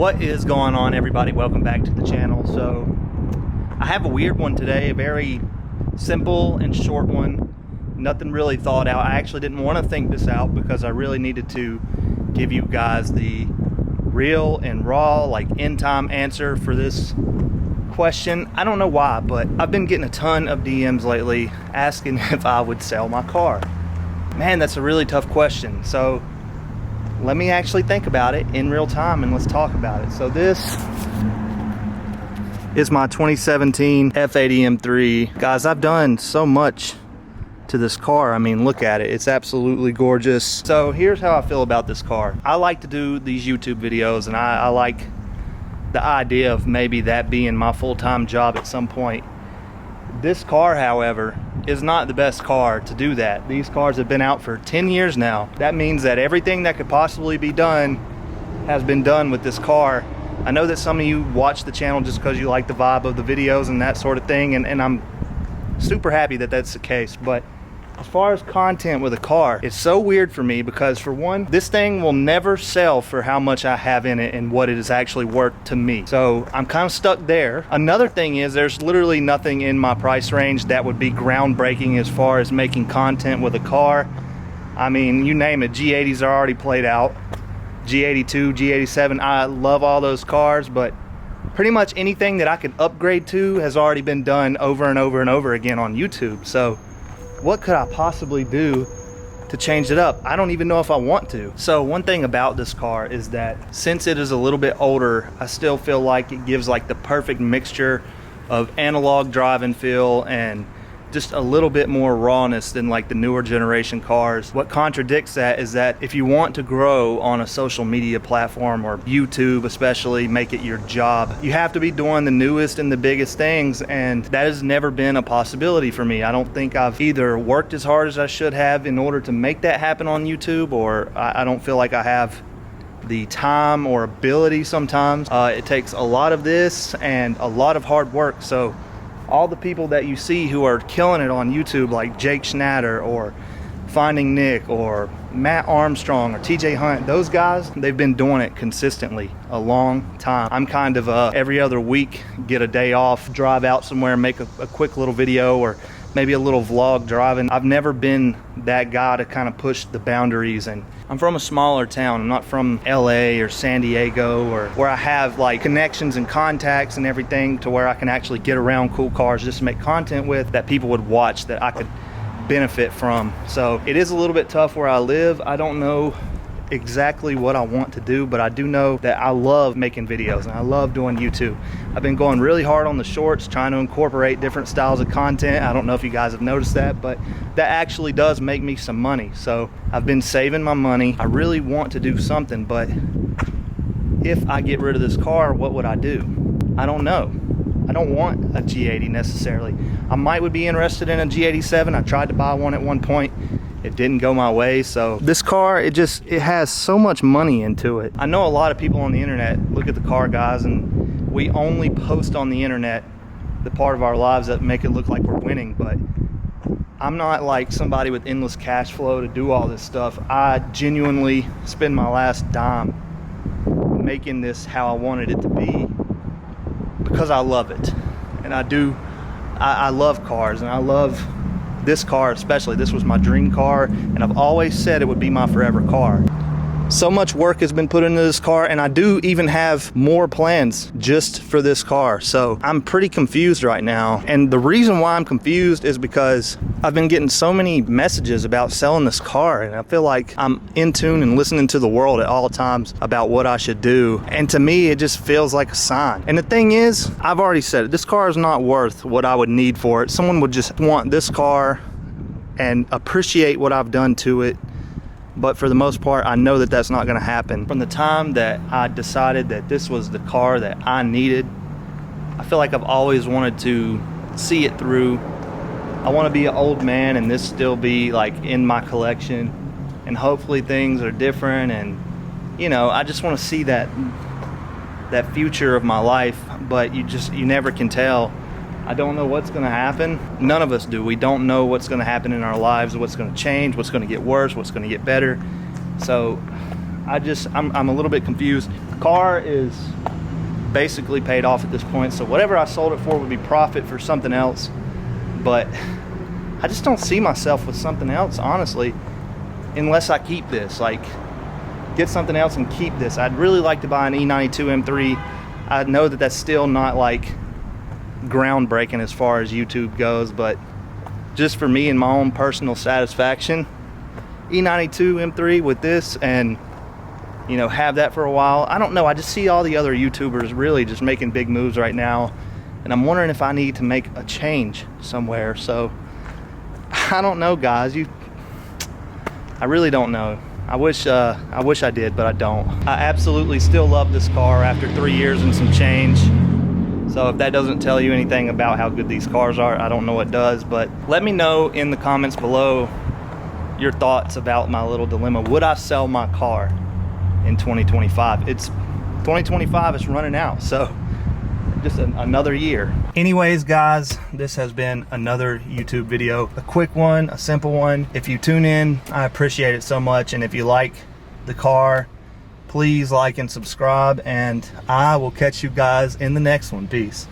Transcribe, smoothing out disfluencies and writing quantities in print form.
What is going on, everybody? Welcome back to the channel. So I have a weird one today, a very simple and short one. Nothing really thought out. I actually didn't want to think this out because I really needed to give you guys the real and raw, like in-time answer for this question. I don't know why, but I've been getting a ton of DMs lately asking if I would sell my car. Man, that's a really tough question. So let me actually think about it in real time and let's talk about it. So this is my 2017 F80 M3. Guys, I've done so much to this car. I mean, look at it. It's absolutely gorgeous. So here's how I feel about this car. I like to do these YouTube videos, and I like the idea of maybe that being my full-time job at some point. This car, however, is not the best car to do that. These cars have been out for 10 years now. That means that everything that could possibly be done has been done with this car. I know that some of you watch the channel just because you like the vibe of the videos and that sort of thing, and I'm super happy that that's the case. But as far as content with a car, it's so weird for me because, for one, this thing will never sell for how much I have in it and what it is actually worth to me. So I'm kind of stuck there. Another thing is there's literally nothing in my price range that would be groundbreaking as far as making content with a car. I mean, you name it. G80s are already played out. G82, G87, I love all those cars, but pretty much anything that I could upgrade to has already been done over and over and over again on YouTube. So what could I possibly do to change it up? I don't even know if I want to. So one thing about this car is that since it is a little bit older, I still feel like it gives like the perfect mixture of analog driving feel and just a little bit more rawness than like the newer generation cars. What contradicts that is that if you want to grow on a social media platform, or YouTube especially, make it your job, you have to be doing the newest and the biggest things, and that has never been a possibility for me. I don't think I've either worked as hard as I should have in order to make that happen on YouTube, or I don't feel like I have the time or ability sometimes. It takes a lot of this and a lot of hard work. So all the people that you see who are killing it on YouTube, like Jake Schnatter or Finding Nick or Matt Armstrong or TJ Hunt, those guys, they've been doing it consistently a long time. I'm kind of every other week get a day off, drive out somewhere and make a quick little video or maybe a little vlog driving. I've never been that guy to kind of push the boundaries, and I'm from a smaller town. I'm not from LA or San Diego, or where I have like connections and contacts and everything to where I can actually get around cool cars just to make content with that people would watch, that I could benefit from. So it is a little bit tough where I live. I don't know exactly what I want to do, but I do know that I love making videos and I love doing YouTube. I've been going really hard on the shorts, trying to incorporate different styles of content. I don't know if you guys have noticed that, but that actually does make me some money. So I've been saving my money. I really want to do something, but if I get rid of this car, what would I do? I don't know. I don't want a G80 necessarily. I would be interested in a G87. I tried to buy one at one point. It didn't go my way. So this car, it has so much money into it. I know a lot of people on the internet look at the car, guys, and we only post on the internet the part of our lives that make it look like we're winning, but I'm not like somebody with endless cash flow to do all this stuff. I genuinely spend my last dime making this how I wanted it to be because I love it. And I love cars, and I love this car especially. This was my dream car, and I've always said it would be my forever car. So much work has been put into this car, and I do even have more plans just for this car. So I'm pretty confused right now, and the reason why I'm confused is because I've been getting so many messages about selling this car, and I feel like I'm in tune and listening to the world at all times about what I should do, and to me it just feels like a sign. And the thing is, I've already said it, this car is not worth what I would need for it. Someone would just want this car and appreciate what I've done to it, but for the most part, I know that that's not going to happen. From the time that I decided that this was the car that I needed, I feel like I've always wanted to see it through. I want to be an old man and this still be like in my collection, and hopefully things are different, and you know, I just want to see that future of my life, but you never can tell. I don't know what's going to happen. None of us do. We don't know what's going to happen in our lives, what's going to change, what's going to get worse, what's going to get better. So I'm a little bit confused. The car is basically paid off at this point, so whatever I sold it for would be profit for something else, but I just don't see myself with something else, honestly, unless I keep this, like get something else and keep this. I'd really like to buy an E92 M3. I know that that's still not like groundbreaking as far as YouTube goes, but just for me and my own personal satisfaction, E92 M3 with this, and you know, have that for a while. I don't know, I just see all the other YouTubers really just making big moves right now, and I'm wondering if I need to make a change somewhere. So I don't know, guys. I really don't know. I wish I did, but I don't. I absolutely still love this car after 3 years and some change. So if that doesn't tell you anything about how good these cars are, I don't know what does. But let me know in the comments below your thoughts about my little dilemma. Would I sell my car in 2025? It's 2025, it's running out, so just another year. Anyways, guys, this has been another YouTube video, a quick one, a simple one. If you tune in, I appreciate it so much, and if you like the car, please like and subscribe, and I will catch you guys in the next one. Peace.